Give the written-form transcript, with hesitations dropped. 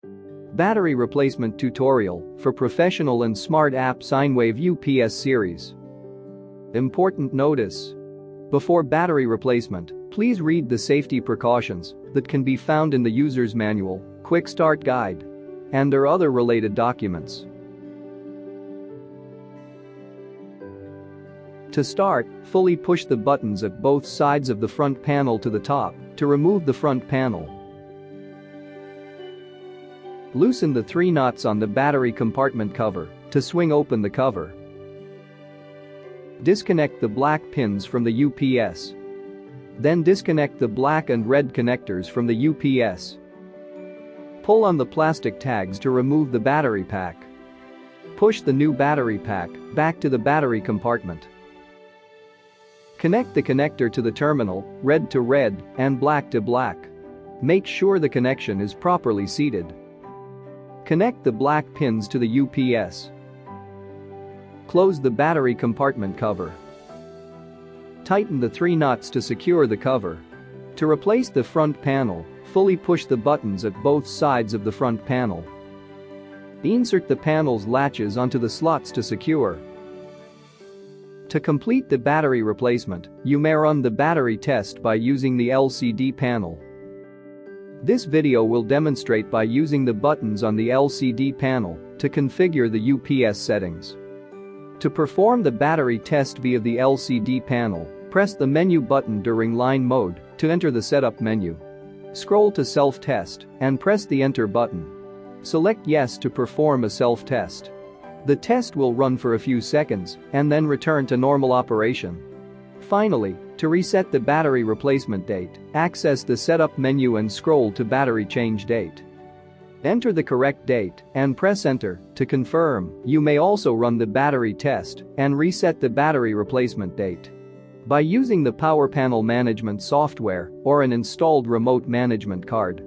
Battery replacement tutorial for professional and smart app Sinewave UPS series. Important notice. Before battery replacement, please read the safety precautions that can be found in the user's manual, quick start guide, and their other related documents. To start, fully push the buttons at both sides of the front panel to the top to remove the front panel. Loosen the 3 knots on the battery compartment cover to swing open the cover. Disconnect the black pins from the UPS. Then disconnect the black and red connectors from the UPS. Pull on the plastic tags to remove the battery pack. Push the new battery pack back to the battery compartment. Connect the connector to the terminal, red to red and black to black. Make sure the connection is properly seated. Connect the black pins to the UPS. Close the battery compartment cover. Tighten the 3 knots to secure the cover. To replace the front panel, fully push the buttons at both sides of the front panel. Insert the panel's latches onto the slots to secure. To complete the battery replacement, you may run the battery test by using the LCD panel. This video will demonstrate by using the buttons on the LCD panel to configure the UPS settings. To perform the battery test via the LCD panel, press the menu button during line mode to enter the setup menu. Scroll to self-test and press the enter button. Select yes to perform a self-test. The test will run for a few seconds and then return to normal operation. Finally, to reset the battery replacement date, access the setup menu and scroll to battery change date. Enter the correct date and press enter to confirm. You may also run the battery test and reset the battery replacement date. By using the power panel management software or an installed remote management card,